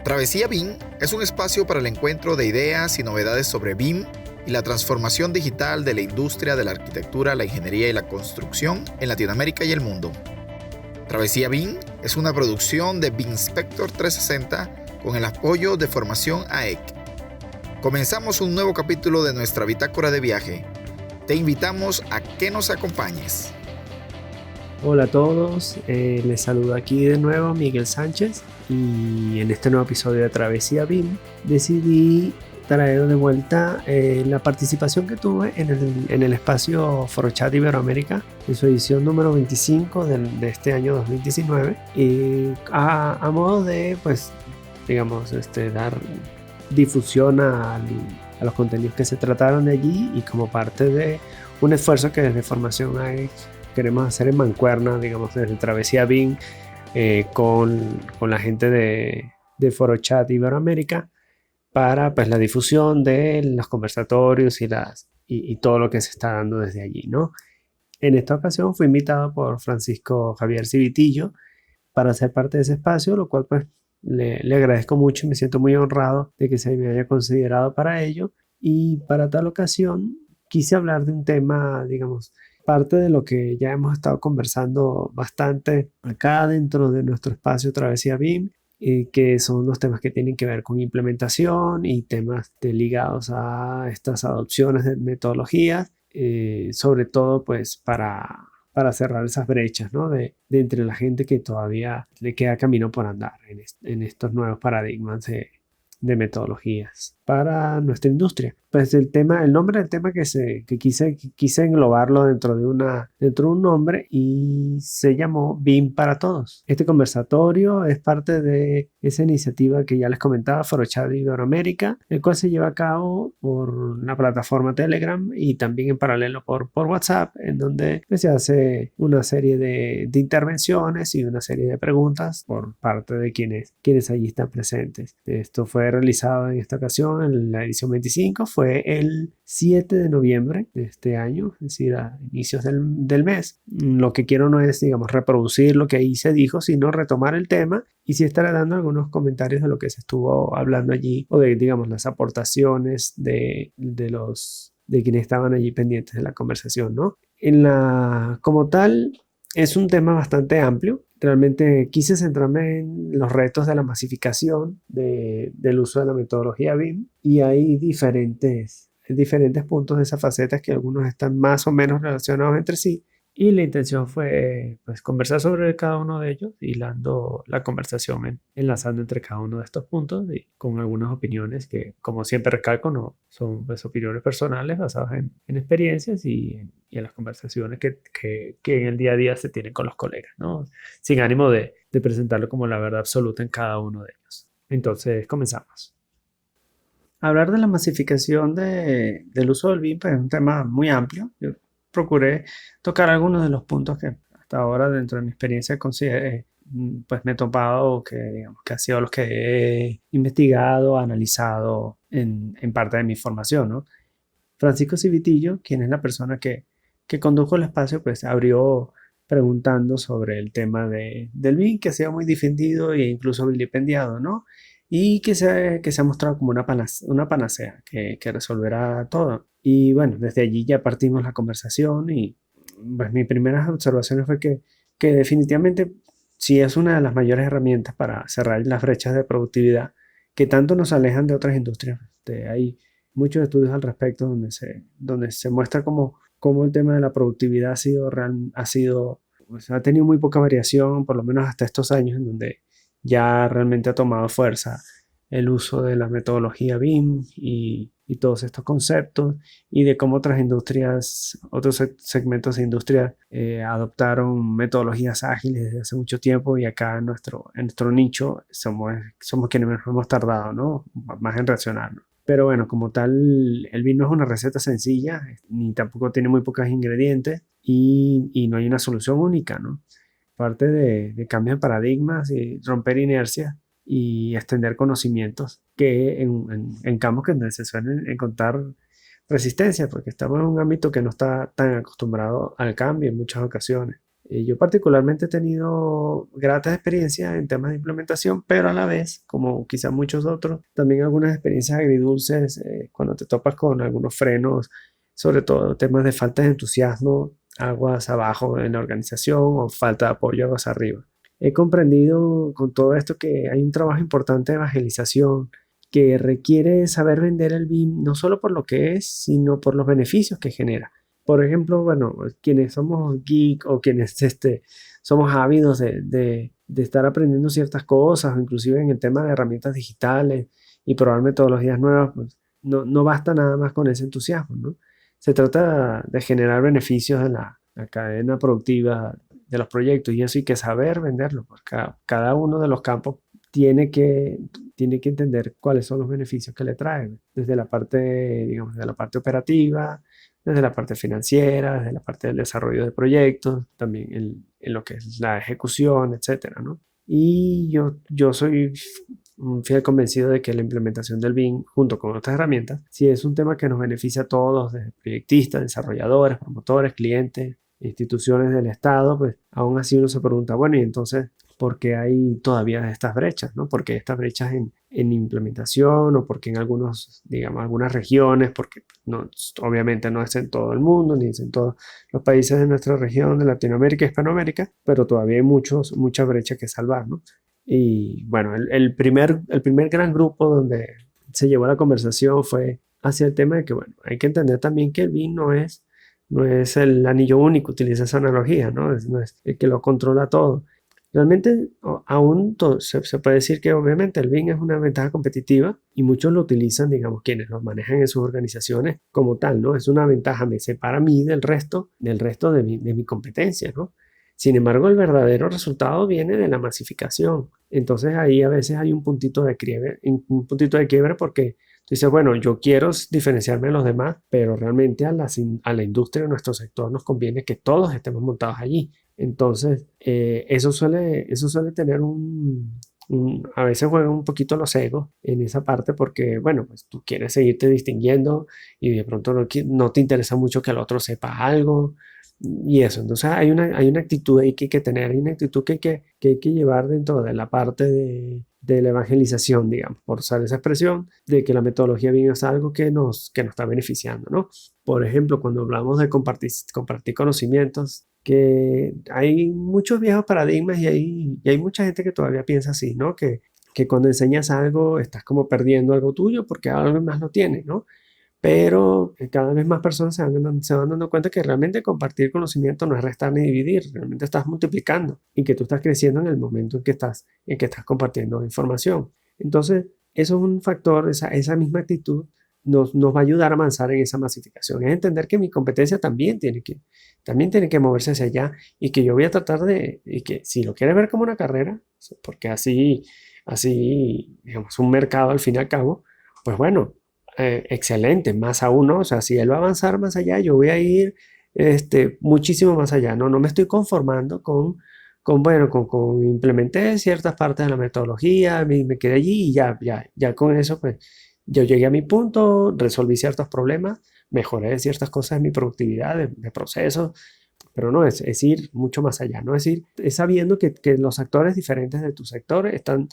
Travesía BIM es un espacio para el encuentro de ideas y novedades sobre BIM y la transformación digital de la industria de la arquitectura, la ingeniería y la construcción en Latinoamérica y el mundo. Travesía BIM es una producción de BIMspector 360 con el apoyo de Formación AEC. Comenzamos un nuevo capítulo de nuestra bitácora de viaje. Te invitamos a que nos acompañes. Hola a todos, les saludo aquí de nuevo Miguel Sánchez y en este nuevo episodio de Travesía BIM decidí traer de vuelta la participación que tuve en el espacio ForoChat Iberoamérica en su edición número 25 de este año 2019 a modo de, pues, digamos, dar difusión a los contenidos que se trataron de allí y como parte de un esfuerzo que desde Formación AEC queremos hacer en mancuerna, digamos, desde Travesía BIM con la gente de ForoChat Iberoamérica para, pues, la difusión de los conversatorios y todo lo que se está dando desde allí, ¿no? En esta ocasión fui invitado por Francisco Javier Civitillo para ser parte de ese espacio, lo cual pues le agradezco mucho y me siento muy honrado de que se me haya considerado para ello. Y para tal ocasión quise hablar de un tema, digamos, parte de lo que ya hemos estado conversando bastante acá dentro de nuestro espacio Travesía BIM, que son los temas que tienen que ver con implementación y temas ligados a estas adopciones de metodologías, sobre todo pues para cerrar esas brechas, ¿no? de entre la gente que todavía le queda camino por andar en estos nuevos paradigmas de metodologías para nuestra industria. Pues el nombre del tema que quise englobarlo dentro de un nombre y se llamó BIM para Todos. Este conversatorio es parte de esa iniciativa que ya les comentaba, ForoChat Iberoamérica, el cual se lleva a cabo por la plataforma Telegram y también en paralelo por WhatsApp, en donde pues, se hace una serie de intervenciones y una serie de preguntas por parte de quienes allí están presentes. Esto fue realizado en esta ocasión, en la edición 25, fue el 7 de noviembre de este año, es decir, a inicios del mes. Lo que quiero no es, digamos, reproducir lo que ahí se dijo, sino retomar el tema y sí estaré dando algunos comentarios de lo que se estuvo hablando allí o de, digamos, las aportaciones de quienes estaban allí pendientes de la conversación, ¿no? Como tal, es un tema bastante amplio. Realmente quise centrarme en los retos de la masificación del uso de la metodología BIM y hay diferentes puntos de esas facetas que algunos están más o menos relacionados entre sí. Y la intención fue pues, conversar sobre cada uno de ellos, hilando la conversación, enlazando entre cada uno de estos puntos y con algunas opiniones que, como siempre recalco, no son pues, opiniones personales basadas en experiencias y en las conversaciones que en el día a día se tienen con los colegas, ¿no? Sin ánimo de presentarlo como la verdad absoluta en cada uno de ellos. Entonces, comenzamos. Hablar de la masificación del uso del BIM pues, es un tema muy amplio. Yo procuré tocar algunos de los puntos que hasta ahora dentro de mi experiencia pues me he topado digamos, que ha sido los que he investigado, analizado en parte de mi formación, ¿no? Francisco Civitillo, quien es la persona que condujo el espacio, pues abrió preguntando sobre el tema del BIM, que ha sido muy defendido e incluso vilipendiado, ¿no? Y que se ha mostrado como una panacea que resolverá todo. Y bueno, desde allí ya partimos la conversación y pues mis primeras observaciones fue que definitivamente sí es una de las mayores herramientas para cerrar las brechas de productividad que tanto nos alejan de otras industrias. Hay muchos estudios al respecto donde se muestra cómo el tema de la productividad pues, ha tenido muy poca variación, por lo menos hasta estos años, en donde ya realmente ha tomado fuerza el uso de la metodología BIM y todos estos conceptos y de cómo otras industrias, otros segmentos de industria adoptaron metodologías ágiles desde hace mucho tiempo y acá en nuestro nicho somos quienes nos hemos tardado, ¿no? Más en reaccionar, ¿no? Pero bueno, como tal, el BIM no es una receta sencilla, ni tampoco tiene muy pocos ingredientes y no hay una solución única, ¿no? Parte de cambios de paradigmas y romper inercias y extender conocimientos que en campos que se suelen encontrar resistencia, porque estamos en un ámbito que no está tan acostumbrado al cambio en muchas ocasiones. Yo particularmente he tenido gratas experiencias en temas de implementación, pero a la vez, como quizás muchos otros, también algunas experiencias agridulces cuando te topas con algunos frenos, sobre todo temas de falta de entusiasmo, aguas abajo en la organización o falta de apoyo aguas arriba. He comprendido con todo esto que hay un trabajo importante de evangelización que requiere saber vender el BIM no solo por lo que es, sino por los beneficios que genera. Por ejemplo, bueno, quienes somos geek o quienes somos ávidos de estar aprendiendo ciertas cosas, inclusive en el tema de herramientas digitales y probar metodologías nuevas, pues no basta nada más con ese entusiasmo, ¿no? Se trata de generar beneficios en la cadena productiva de los proyectos y eso hay que saber venderlo, porque cada uno de los campos tiene que entender cuáles son los beneficios que le traen, desde la parte, digamos, de la parte operativa, desde la parte financiera, desde la parte del desarrollo de proyectos, también en lo que es la ejecución, etcétera, ¿no? Y yo soy un fiel convencido de que la implementación del BIM, junto con otras herramientas, sí es un tema que nos beneficia a todos, desde proyectistas, desarrolladores, promotores, clientes, instituciones del Estado, pues aún así uno se pregunta, bueno, y entonces, ¿por qué hay todavía estas brechas, ¿no? ¿Por qué estas brechas en implementación o porque en algunas regiones, porque no, obviamente no es en todo el mundo, ni es en todos los países de nuestra región, de Latinoamérica y Hispanoamérica, pero todavía hay mucha brecha que salvar, ¿no? Y bueno, el primer gran grupo donde se llevó la conversación fue hacia el tema de que, bueno, hay que entender también que el BIM no es el anillo único, utiliza esa analogía, ¿no? No es el que lo controla todo. Realmente, aún se puede decir que obviamente el BIM es una ventaja competitiva y muchos lo utilizan, digamos, quienes lo manejan en sus organizaciones como tal, ¿no? Es una ventaja, me separa a mí del resto de mi competencia, ¿no? Sin embargo, el verdadero resultado viene de la masificación. Entonces ahí a veces hay un puntito de quiebre porque tú dices, bueno, yo quiero diferenciarme de los demás, pero realmente a la industria de nuestro sector nos conviene que todos estemos montados allí. Entonces, eso suele tener a veces juega un poquito los egos en esa parte porque, bueno, pues tú quieres seguirte distinguiendo y de pronto no te interesa mucho que el otro sepa algo y eso. Entonces, hay una actitud ahí que hay que tener, hay una actitud que hay que llevar dentro de la parte de la evangelización, digamos, por usar esa expresión, de que la metodología bien es algo que nos está beneficiando, ¿no? Por ejemplo, cuando hablamos de compartir conocimientos, que hay muchos viejos paradigmas y hay mucha gente que todavía piensa así, ¿no? Que cuando enseñas algo estás como perdiendo algo tuyo porque alguien más lo tiene, ¿no? Pero cada vez más personas se van dando cuenta que realmente compartir conocimiento no es restar ni dividir, realmente estás multiplicando y que tú estás creciendo en el momento en que estás compartiendo información. Entonces, eso es un factor, esa misma actitud nos va a ayudar a avanzar en esa masificación. Es entender que mi competencia también tiene que moverse hacia allá y que yo voy a tratar y que si lo quieres ver como una carrera, porque así, digamos, un mercado al fin y al cabo, pues bueno, excelente, más aún, ¿no? O sea, si él va a avanzar más allá, yo voy a ir muchísimo más allá, ¿no? No me estoy conformando con implementé ciertas partes de la metodología, me quedé allí y ya con eso, pues, yo llegué a mi punto, resolví ciertos problemas, mejoré ciertas cosas en mi productividad, de procesos, pero no, es ir mucho más allá, ¿no? Es sabiendo que los actores diferentes de tu sector están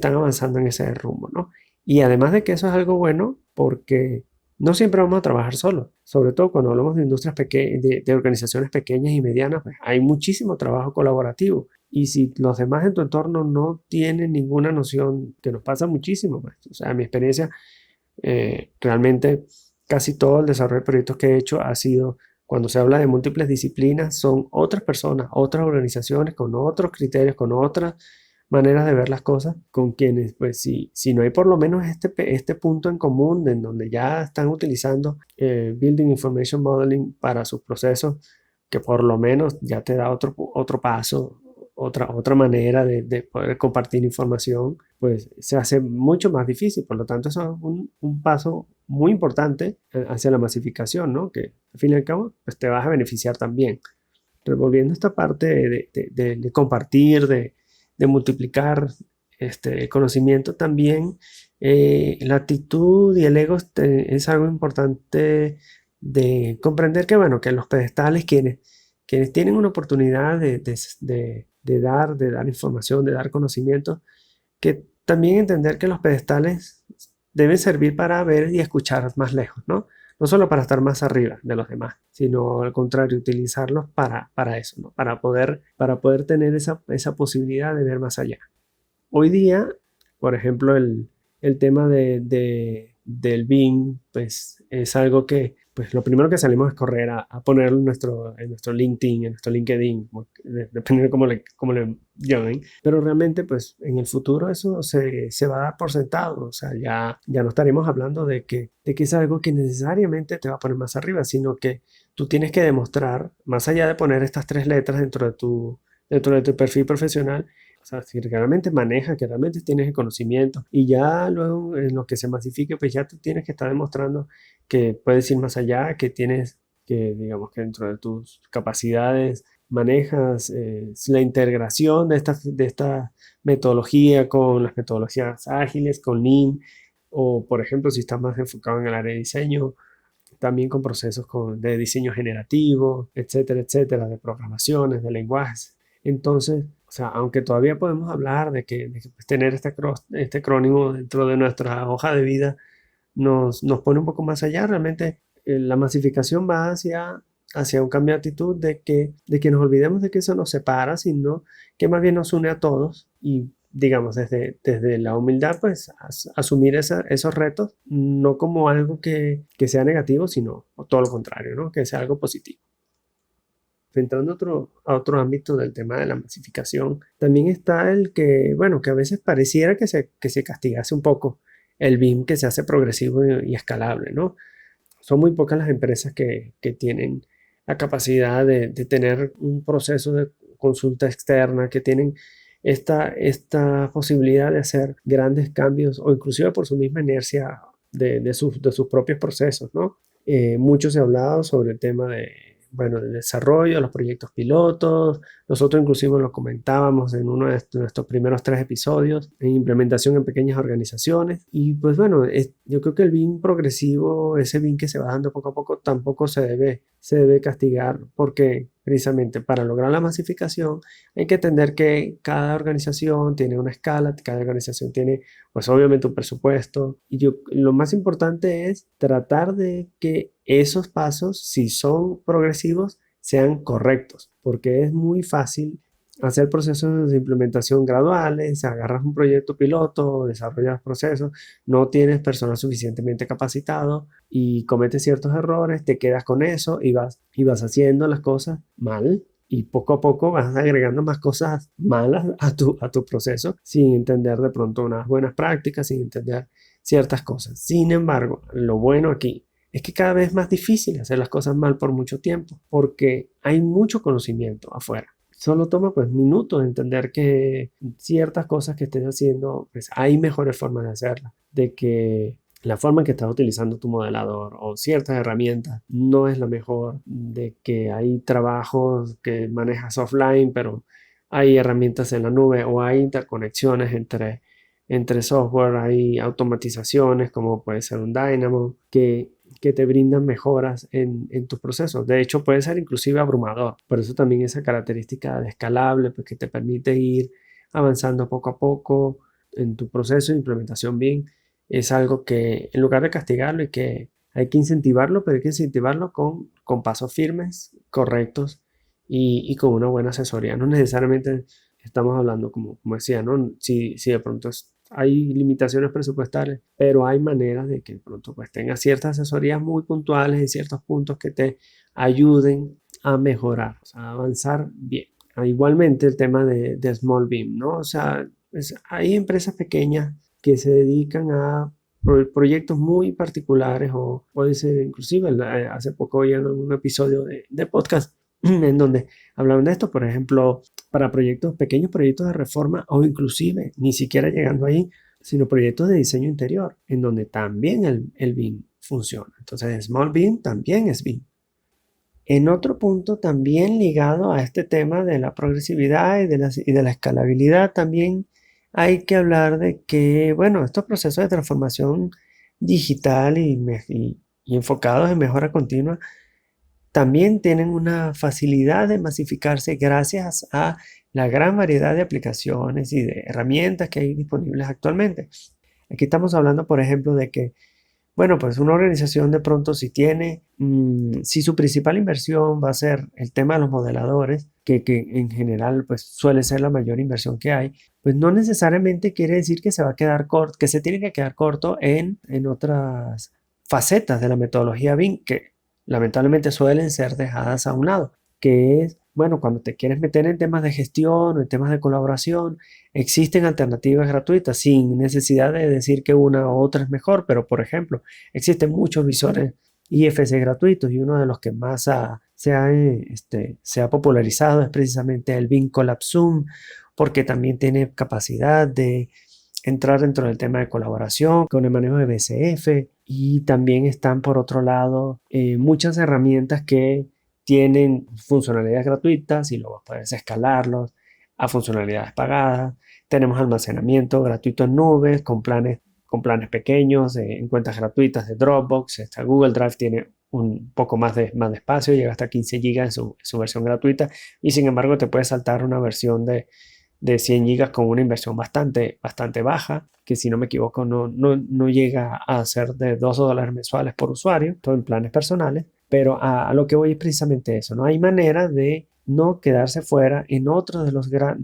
avanzando en ese rumbo, ¿no? Y además de que eso es algo bueno, porque no siempre vamos a trabajar solos, sobre todo cuando hablamos de industrias pequeñas, de organizaciones pequeñas y medianas, pues hay muchísimo trabajo colaborativo. Y si los demás en tu entorno no tienen ninguna noción, que nos pasa muchísimo, pues, o sea, en mi experiencia, realmente casi todo el desarrollo de proyectos que he hecho ha sido, cuando se habla de múltiples disciplinas, son otras personas, otras organizaciones, con otros criterios, con otras maneras de ver las cosas, con quienes, pues si no hay por lo menos este punto en común en donde ya están utilizando Building Information Modeling para sus procesos, que por lo menos ya te da otro paso, otra manera de poder compartir información, pues se hace mucho más difícil. Por lo tanto, eso es un paso muy importante hacia la masificación, ¿no? Que al fin y al cabo, pues te vas a beneficiar también. Revolviendo esta parte de compartir, de multiplicar el conocimiento también, la actitud y el ego es algo importante de comprender que, bueno, que los pedestales quienes tienen una oportunidad de dar información, de dar conocimiento, que también entender que los pedestales deben servir para ver y escuchar más lejos, ¿no? No solo para estar más arriba de los demás, sino al contrario, utilizarlos para eso, ¿no? Para poder tener esa posibilidad de ver más allá. Hoy día, por ejemplo, el tema del BIM, pues es algo que, pues lo primero que salimos es correr a ponerlo en nuestro LinkedIn, en nuestro LinkedIn, depende de cómo le llamen. Pero realmente, pues en el futuro eso se va a dar por sentado. O sea, ya no estaremos hablando de que es algo que necesariamente te va a poner más arriba, sino que tú tienes que demostrar, más allá de poner estas 3 letras dentro de tu perfil profesional, o sea, si realmente manejas, que realmente tienes el conocimiento y ya luego en lo que se masifique, pues ya tú tienes que estar demostrando que puedes ir más allá, que tienes que, digamos, que dentro de tus capacidades manejas la integración de esta metodología con las metodologías ágiles, con Lean, o por ejemplo, si estás más enfocado en el área de diseño, también con procesos de diseño generativo, etcétera, etcétera, de programaciones, de lenguajes. Entonces, o sea, aunque todavía podemos hablar de que pues, tener este acrónimo dentro de nuestra hoja de vida nos pone un poco más allá, realmente la masificación va hacia un cambio de actitud de que nos olvidemos de que eso nos separa, sino que más bien nos une a todos y digamos desde la humildad pues asumir esos retos no como algo que sea negativo, sino todo lo contrario, ¿no? Que sea algo positivo. Entrando a otro ámbito del tema de la masificación, también está el que, bueno, que a veces pareciera que se castigase un poco el BIM que se hace progresivo y escalable, ¿no? Son muy pocas las empresas que tienen la capacidad de tener un proceso de consulta externa, que tienen esta posibilidad de hacer grandes cambios o inclusive por su misma inercia de sus propios procesos, ¿no? Mucho se ha hablado sobre el tema del desarrollo, de los proyectos pilotos. Nosotros inclusive lo comentábamos en uno de nuestros primeros 3 episodios, en implementación en pequeñas organizaciones. Y pues bueno, yo creo que el BIM progresivo, ese BIM que se va dando poco a poco, tampoco se debe castigar, porque precisamente para lograr la masificación hay que entender que cada organización tiene una escala, cada organización tiene pues obviamente un presupuesto, y lo más importante es tratar de que esos pasos, si son progresivos, sean correctos, porque es muy fácil hacer procesos de implementación graduales, agarras un proyecto piloto, desarrollas procesos, no tienes personal suficientemente capacitado y cometes ciertos errores, te quedas con eso y vas haciendo las cosas mal. Y poco a poco vas agregando más cosas malas a tu proceso sin entender de pronto unas buenas prácticas, sin entender ciertas cosas. Sin embargo, lo bueno aquí es que cada vez es más difícil hacer las cosas mal por mucho tiempo porque hay mucho conocimiento afuera. Solo toma pues minutos entender que ciertas cosas que estés haciendo, pues hay mejores formas de hacerlas, de que la forma en que estás utilizando tu modelador o ciertas herramientas no es la mejor, de que hay trabajos que manejas offline, pero hay herramientas en la nube o hay interconexiones entre software, hay automatizaciones como puede ser un Dynamo que te brindan mejoras en tus procesos. De hecho, puede ser inclusive abrumador. Por eso también esa característica de escalable, pues, que te permite ir avanzando poco a poco en tu proceso de implementación BIM. Es algo que en lugar de castigarlo y que hay que incentivarlo, pero hay que incentivarlo con pasos firmes, correctos y con una buena asesoría. No necesariamente estamos hablando, como decía, ¿no? Si de pronto hay limitaciones presupuestales, pero hay maneras de que de pronto pues tengas ciertas asesorías muy puntuales en ciertos puntos que te ayuden a mejorar, o sea, a avanzar bien. Igualmente el tema de Small BIM, ¿no? O sea, hay empresas pequeñas que se dedican a proyectos muy particulares o puede ser inclusive, hace poco oí en un episodio de podcast en donde hablaban de esto, por ejemplo, para pequeños proyectos de reforma o inclusive ni siquiera llegando ahí, sino proyectos de diseño interior, en donde también el BIM funciona. Entonces, Small BIM también es BIM. En otro punto también ligado a este tema de la progresividad y de la escalabilidad, también hay que hablar de que, bueno, estos procesos de transformación digital y enfocados en mejora continua también tienen una facilidad de masificarse gracias a la gran variedad de aplicaciones y de herramientas que hay disponibles actualmente. Aquí estamos hablando, por ejemplo, de que, bueno, pues una organización de pronto si tiene, si su principal inversión va a ser el tema de los modeladores, que en general pues suele ser la mayor inversión que hay, pues no necesariamente quiere decir que se va a quedar corto, que se tiene que quedar corto en otras facetas de la metodología BIM que lamentablemente suelen ser dejadas a un lado, que es, bueno, cuando te quieres meter en temas de gestión o en temas de colaboración, existen alternativas gratuitas sin necesidad de decir que una u otra es mejor, pero por ejemplo, existen muchos visores IFC gratuitos y uno de los que más se ha popularizado es precisamente el BIM Collab Zoom, porque también tiene capacidad de entrar dentro del tema de colaboración con el manejo de BCF y también están por otro lado muchas herramientas que tienen funcionalidades gratuitas y luego puedes escalarlos a funcionalidades pagadas. Tenemos almacenamiento gratuito en nubes con planes pequeños en cuentas gratuitas de Dropbox. Google Drive tiene un poco más de espacio, llega hasta 15 GB en su versión gratuita y sin embargo te puedes saltar una versión de 100 GB con una inversión bastante baja, que si no me equivoco no llega a ser de $2 mensuales por usuario, todo en planes personales, pero a lo que voy es precisamente eso, no hay manera de no quedarse fuera en otros de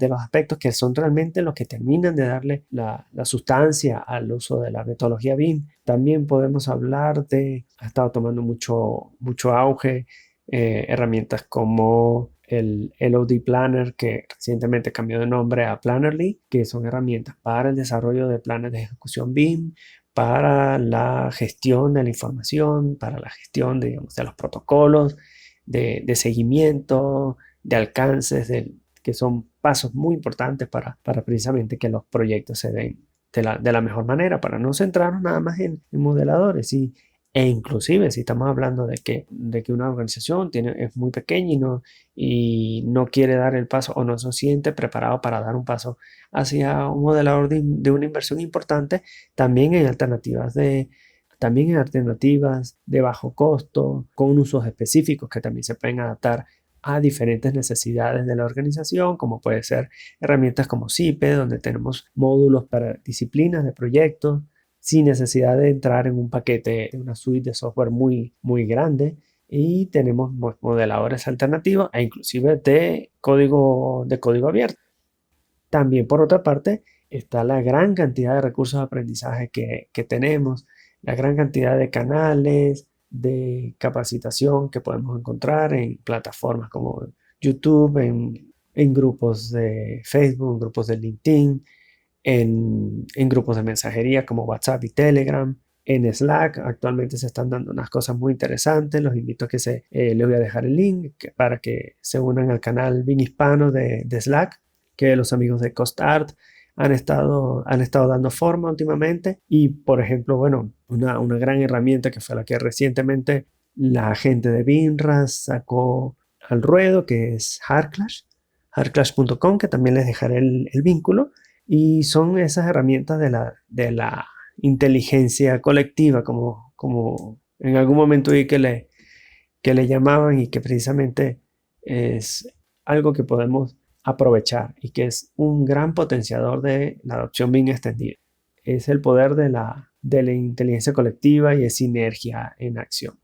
los aspectos que son realmente los que terminan de darle la sustancia al uso de la metodología BIM. También podemos hablar ha estado tomando mucho auge herramientas como el LOD Planner, que recientemente cambió de nombre a Plannerly, que son herramientas para el desarrollo de planes de ejecución BIM, para la gestión de la información, para la gestión de los protocolos, de seguimiento, de alcances, que son pasos muy importantes para precisamente que los proyectos se den de la mejor manera, para no centrarnos nada más en modeladores. E inclusive si estamos hablando de que una organización es muy pequeña y no quiere dar el paso o no se siente preparado para dar un paso hacia un modelador de una inversión importante, también hay alternativas de bajo costo, con usos específicos que también se pueden adaptar a diferentes necesidades de la organización, como puede ser herramientas como CIPE, donde tenemos módulos para disciplinas de proyectos, sin necesidad de entrar en un paquete, en una suite de software muy grande. Y tenemos modeladores alternativos e inclusive de código abierto. También, por otra parte, está la gran cantidad de recursos de aprendizaje que tenemos, la gran cantidad de canales de capacitación que podemos encontrar en plataformas como YouTube, en grupos de Facebook, en grupos de LinkedIn, en grupos de mensajería como WhatsApp y Telegram, en Slack. Actualmente se están dando unas cosas muy interesantes. Los invito a que les voy a dejar el link para que se unan al canal BIM Hispano de Slack, que los amigos de CostArt han estado dando forma últimamente. Y por ejemplo, bueno, una gran herramienta que fue la que recientemente la gente de BIMRAS sacó al ruedo, que es hardclash.com, que también les dejaré el vínculo. Y son esas herramientas de la inteligencia colectiva, como en algún momento vi que le llamaban, y que precisamente es algo que podemos aprovechar y que es un gran potenciador de la adopción BIM extendida. Es el poder de la inteligencia colectiva y es sinergia en acción.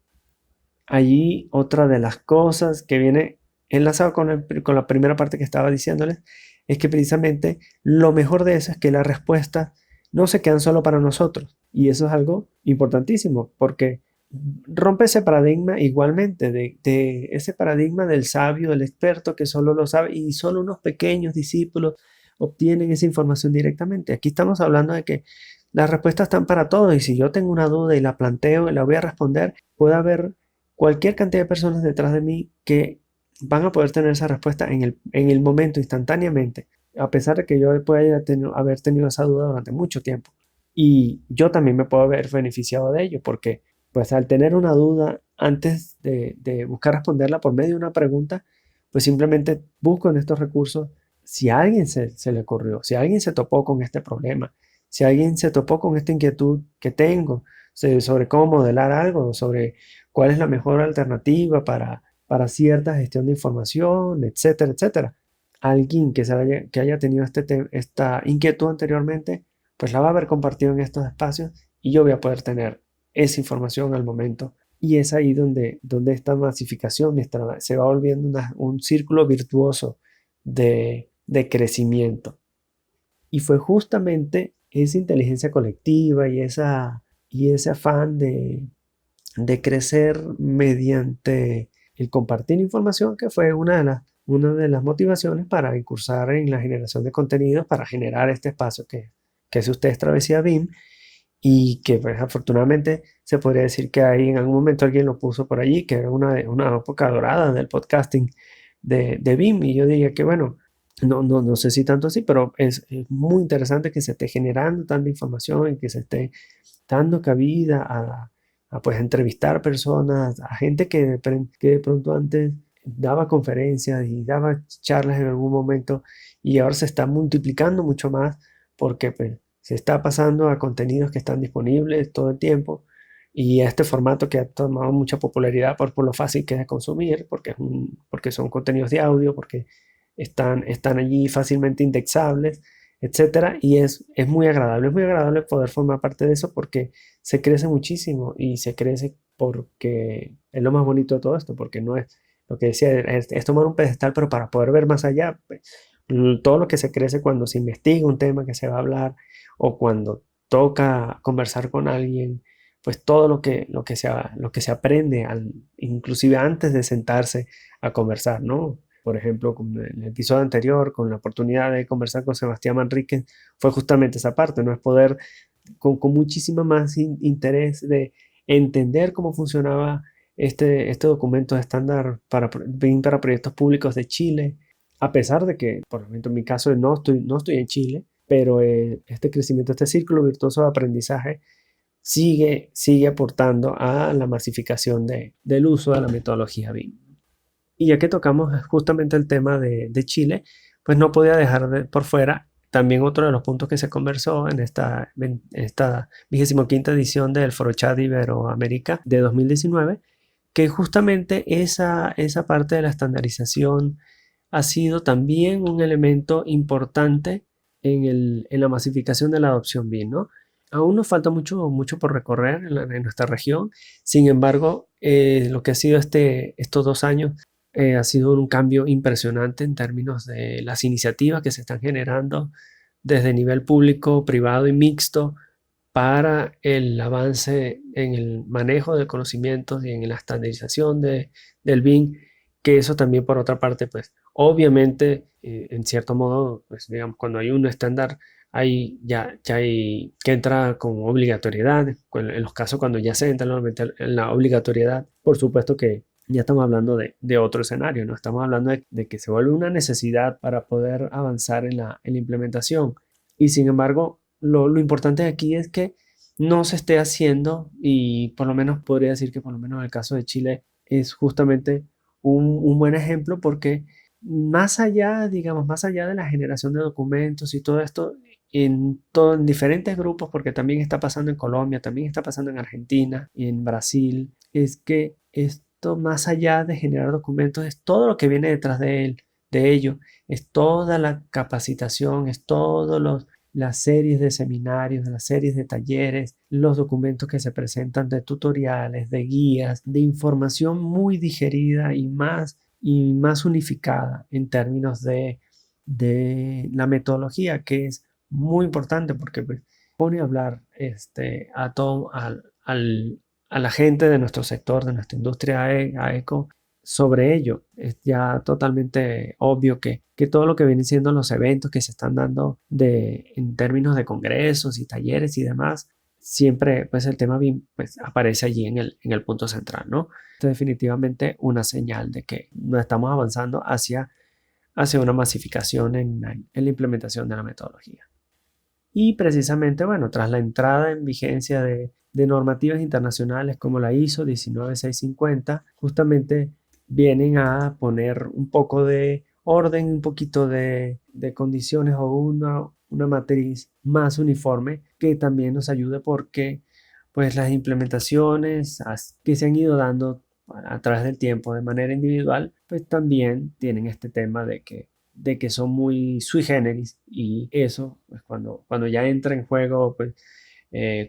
Allí otra de las cosas que viene enlazado con la primera parte que estaba diciéndoles es que precisamente lo mejor de eso es que las respuestas no se quedan solo para nosotros. Y eso es algo importantísimo porque rompe ese paradigma igualmente de ese paradigma del sabio, del experto que solo lo sabe y solo unos pequeños discípulos obtienen esa información directamente. Aquí estamos hablando de que las respuestas están para todos y si yo tengo una duda y la planteo y la voy a responder, puede haber cualquier cantidad de personas detrás de mí que van a poder tener esa respuesta en el momento, instantáneamente, a pesar de que yo pueda haber tenido esa duda durante mucho tiempo. Y yo también me puedo haber beneficiado de ello, porque pues al tener una duda, antes de buscar responderla por medio de una pregunta, pues simplemente busco en estos recursos si a alguien se le ocurrió, si alguien se topó con este problema, si alguien se topó con esta inquietud que tengo sobre cómo modelar algo, sobre cuál es la mejor alternativa para para cierta gestión de información, etcétera, etcétera. Alguien que haya tenido esta inquietud anteriormente, pues la va a haber compartido en estos espacios y yo voy a poder tener esa información al momento. Y es ahí donde esta masificación se va volviendo un círculo virtuoso de crecimiento. Y fue justamente esa inteligencia colectiva y ese afán de crecer mediante el compartir información que fue una de las motivaciones para incursar en la generación de contenidos, para generar este espacio que es Ustedes Travesía BIM, y que pues, afortunadamente se podría decir que ahí en algún momento alguien lo puso por allí, que era una época dorada del podcasting de BIM, y yo diría que bueno, no sé si tanto así, pero es muy interesante que se esté generando tanta información y que se esté dando cabida a pues entrevistar personas, a gente que de pronto antes daba conferencias y daba charlas en algún momento y ahora se está multiplicando mucho más porque pues, se está pasando a contenidos que están disponibles todo el tiempo y a este formato que ha tomado mucha popularidad por lo fácil que es de consumir, porque son contenidos de audio, porque están allí fácilmente indexables, etcétera, y es muy agradable poder formar parte de eso porque se crece muchísimo y se crece porque es lo más bonito de todo esto, porque no es lo que decía, es tomar un pedestal, pero para poder ver más allá, pues, todo lo que se crece cuando se investiga un tema que se va a hablar o cuando toca conversar con alguien, pues todo lo que se aprende, inclusive antes de sentarse a conversar, ¿no? Por ejemplo, con el episodio anterior, con la oportunidad de conversar con Sebastián Manríquez, fue justamente esa parte, ¿no? Es poder, con muchísimo más interés de entender cómo funcionaba este documento estándar para proyectos públicos de Chile, a pesar de que, por ejemplo, en mi caso no estoy en Chile, pero este crecimiento, este círculo virtuoso de aprendizaje sigue aportando a la masificación del uso de la metodología BIM. Y ya que tocamos justamente el tema de Chile, pues no podía dejar por fuera también otro de los puntos que se conversó en esta 25ª edición del ForoChat Iberoamérica de 2019, que justamente esa parte de la estandarización ha sido también un elemento importante en la masificación de la adopción BIM, ¿no? Aún nos falta mucho por recorrer en nuestra región. Sin embargo, lo que ha sido estos 2 años ha sido un cambio impresionante en términos de las iniciativas que se están generando desde nivel público, privado y mixto para el avance en el manejo de conocimientos y en la estandarización del BIM, que eso también por otra parte, pues obviamente, en cierto modo, pues digamos, cuando hay un estándar, ya hay que entrar con obligatoriedad, en los casos cuando ya se entra en la obligatoriedad, por supuesto que ya estamos hablando de otro escenario, ¿no? Estamos hablando de que se vuelve una necesidad para poder avanzar en la implementación. Y sin embargo, lo importante aquí es que no se esté haciendo, y por lo menos podría decir que por lo menos en el caso de Chile es justamente un buen ejemplo porque más allá, digamos, más allá de la generación de documentos y todo esto, en diferentes grupos, porque también está pasando en Colombia, también está pasando en Argentina y en Brasil, es que esto más allá de generar documentos es todo lo que viene detrás de ello, es toda la capacitación, es todas las series de seminarios, las series de talleres, los documentos que se presentan de tutoriales, de guías, de información muy digerida y más unificada en términos de la metodología, que es muy importante porque pues, pone a hablar a la gente de nuestro sector, de nuestra industria AECO, sobre ello. Es ya totalmente obvio que todo lo que vienen siendo los eventos que se están dando en términos de congresos y talleres y demás, siempre pues el tema BIM pues, aparece allí en el punto central, ¿no? Esto es definitivamente una señal de que nos estamos avanzando hacia una masificación en la implementación de la metodología. Y precisamente, bueno, tras la entrada en vigencia de normativas internacionales como la ISO 19650, justamente vienen a poner un poco de orden, un poquito de condiciones o una matriz más uniforme que también nos ayude porque pues las implementaciones que se han ido dando a través del tiempo de manera individual, pues también tienen este tema de que son muy sui generis, y eso, pues cuando ya entra en juego, pues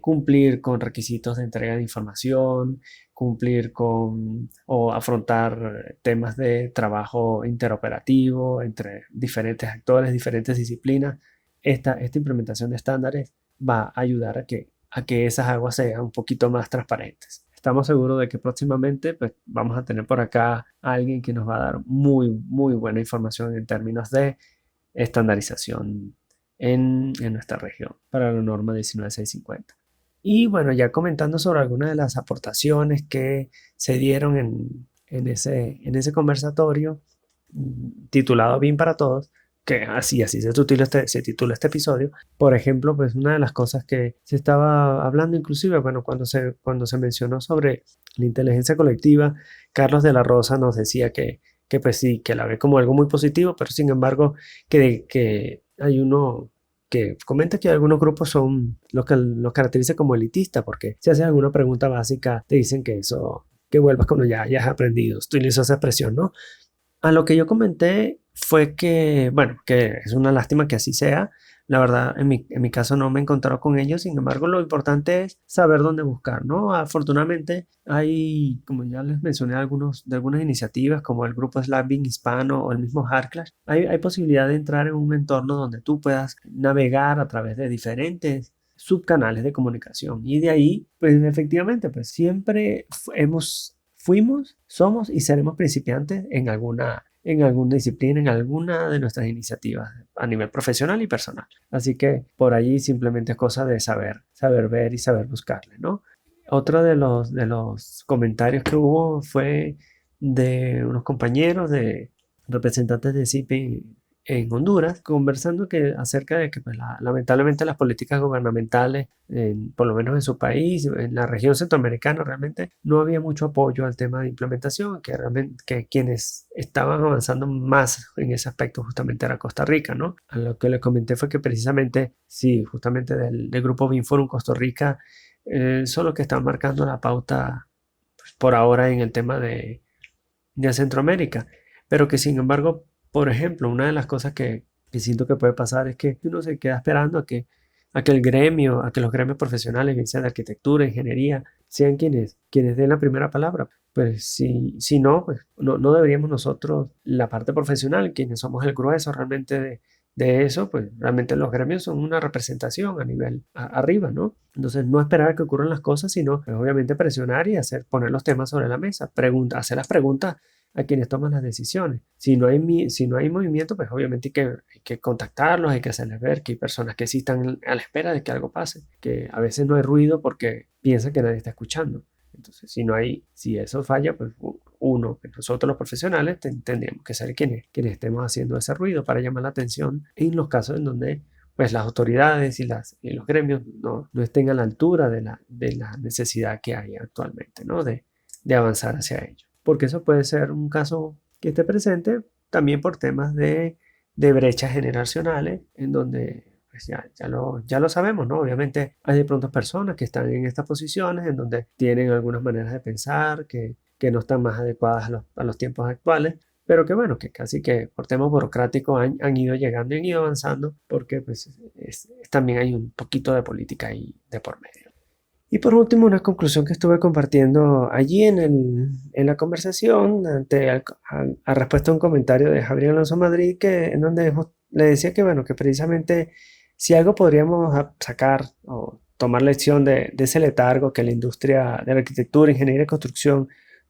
cumplir con requisitos de entrega de información, cumplir con o afrontar temas de trabajo interoperativo entre diferentes actores, diferentes disciplinas. Esta implementación de estándares va a ayudar a que esas aguas sean un poquito más transparentes. Estamos seguros de que próximamente pues, vamos a tener por acá a alguien que nos va a dar muy, muy buena información en términos de estandarización en nuestra región para la norma 19650. Y bueno, ya comentando sobre algunas de las aportaciones que se dieron en ese conversatorio titulado BIM para Todos, que así se titula este episodio. Por ejemplo, pues una de las cosas que se estaba hablando inclusive, bueno, cuando se mencionó sobre la inteligencia colectiva, Carlos de la Rosa nos decía que pues sí, que la ve como algo muy positivo, pero sin embargo que hay uno que comenta que algunos grupos son los que los caracteriza como elitistas, porque si haces alguna pregunta básica te dicen que vuelvas cuando ya has aprendido. Utilizo esa expresión, ¿no? A lo que yo comenté fue que, bueno, que es una lástima que así sea. La verdad, en mi caso no me he encontrado con ellos. Sin embargo, lo importante es saber dónde buscar, ¿no? Afortunadamente hay, como ya les mencioné, de algunas iniciativas como el grupo Slack BIM Hispano o el mismo Hardclass. Hay posibilidad de entrar en un entorno donde tú puedas navegar a través de diferentes subcanales de comunicación. Y de ahí, pues efectivamente, pues siempre fuimos, somos y seremos principiantes en alguna disciplina, en alguna de nuestras iniciativas a nivel profesional y personal. Así que por allí simplemente es cosa de saber ver y saber buscarle, ¿no? Otro de los comentarios que hubo fue de unos compañeros de representantes de CIPI en Honduras, conversando acerca de que pues, lamentablemente las políticas gubernamentales, por lo menos en su país, en la región centroamericana, realmente no había mucho apoyo al tema de implementación, que quienes estaban avanzando más en ese aspecto justamente era Costa Rica, ¿no? A lo que le comenté fue que precisamente, sí, justamente del grupo BIM Forum Costa Rica, son los que están marcando la pauta pues, por ahora en el tema de Centroamérica, pero que sin embargo, por ejemplo, una de las cosas que siento que puede pasar es que uno se queda esperando a que los gremios profesionales, bien sea de arquitectura, ingeniería, sean quienes den la primera palabra. Pues si no, pues no deberíamos nosotros, la parte profesional, quienes somos el grueso realmente de eso, pues realmente los gremios son una representación a nivel arriba, ¿no? Entonces no esperar a que ocurran las cosas, sino pues, obviamente presionar y poner los temas sobre la mesa, hacer las preguntas a quienes toman las decisiones. Si no hay movimiento, pues obviamente hay que contactarlos, hay que hacerles ver que hay personas que sí están a la espera de que algo pase, que a veces no hay ruido porque piensan que nadie está escuchando. Entonces, si eso falla, pues nosotros los profesionales tendríamos que ser quienes estemos haciendo ese ruido para llamar la atención en los casos en donde pues las autoridades y los gremios no estén a la altura de la necesidad que hay actualmente, ¿no? De avanzar hacia ello. Porque eso puede ser un caso que esté presente también por temas de brechas generacionales, en donde pues ya lo sabemos, ¿no? Obviamente hay de pronto personas que están en estas posiciones en donde tienen algunas maneras de pensar que no están más adecuadas a los tiempos actuales, pero que bueno, que casi que por temas burocráticos han ido llegando y han ido avanzando porque pues también hay un poquito de política ahí de por medio. Y por último, una conclusión que estuve compartiendo allí en la conversación, a respuesta a un comentario de Javier Alonso Madrid, en donde le decía que, bueno, que precisamente si algo podríamos sacar o tomar lección de ese letargo que la industria de la arquitectura, ingeniería y construcción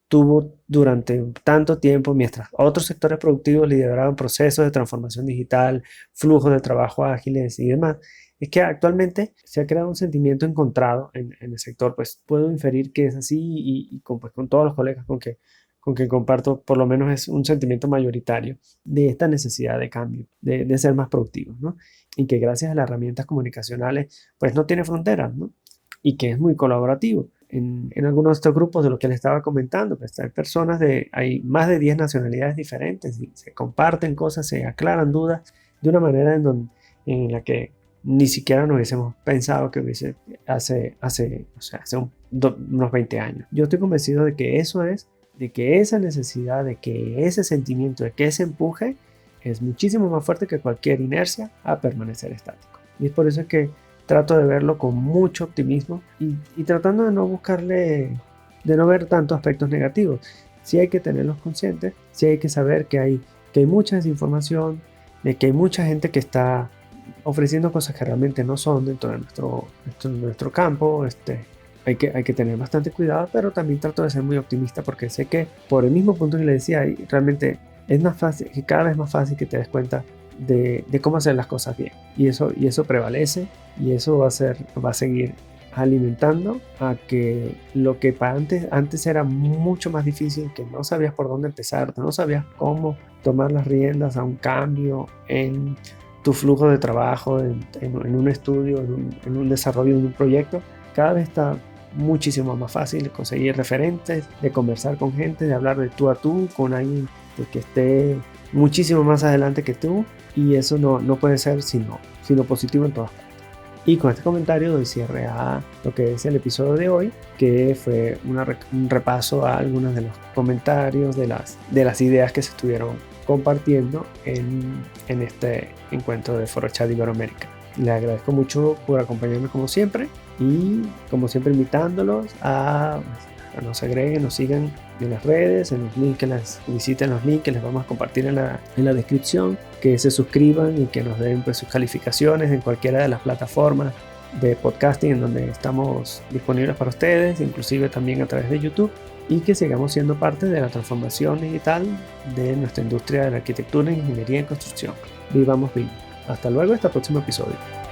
tuvo durante tanto tiempo, mientras otros sectores productivos lideraban procesos de transformación digital, flujos de trabajo ágiles y demás, es que actualmente se ha creado un sentimiento encontrado en el sector. Pues puedo inferir que es así y con todos los colegas con que comparto, por lo menos es un sentimiento mayoritario de esta necesidad de cambio, de ser más productivos, ¿no? Y que gracias a las herramientas comunicacionales, pues no tiene fronteras, ¿no? Y que es muy colaborativo. En algunos de estos grupos de los que les estaba comentando, pues hay más de 10 nacionalidades diferentes y se comparten cosas, se aclaran dudas de una manera en la que ni siquiera nos hubiésemos pensado que hubiese hace unos 20 años. Yo estoy convencido de que eso es de que esa necesidad, de que ese sentimiento, de que ese empuje es muchísimo más fuerte que cualquier inercia a permanecer estático. Y es por eso que trato de verlo con mucho optimismo y tratando de no de no ver tantos aspectos negativos. Sí hay que tenerlos conscientes, sí hay que saber que hay mucha desinformación, de que hay mucha gente que está ofreciendo cosas que realmente no son dentro de nuestro campo. Hay que tener bastante cuidado, pero también trato de ser muy optimista porque sé que por el mismo punto que le decía, realmente es más fácil, que cada vez más fácil que te des cuenta de cómo hacer las cosas bien. Y eso prevalece y eso va a seguir alimentando a que lo que antes era mucho más difícil, que no sabías por dónde empezar, no sabías cómo tomar las riendas a un cambio en tu flujo de trabajo, en un estudio, en un desarrollo de un proyecto. Cada vez está muchísimo más fácil de conseguir referentes, de conversar con gente, de hablar de tú a tú con alguien que esté muchísimo más adelante que tú, y eso no puede ser sino positivo en todas partes. Y con este comentario doy cierre a lo que es el episodio de hoy, que fue un repaso a algunos de los comentarios de las ideas que se estuvieron compartiendo en este encuentro de Foro Chat Iberoamérica. Les agradezco mucho por acompañarme como siempre, y como siempre invitándolos a nos agreguen, nos sigan en las redes, en los links, visiten los links que les vamos a compartir en la descripción, que se suscriban y que nos den pues sus calificaciones en cualquiera de las plataformas de podcasting en donde estamos disponibles para ustedes, inclusive también a través de YouTube, y que sigamos siendo parte de la transformación digital de nuestra industria de la arquitectura, ingeniería y construcción. Vivamos BIM. Hasta luego, hasta el próximo episodio.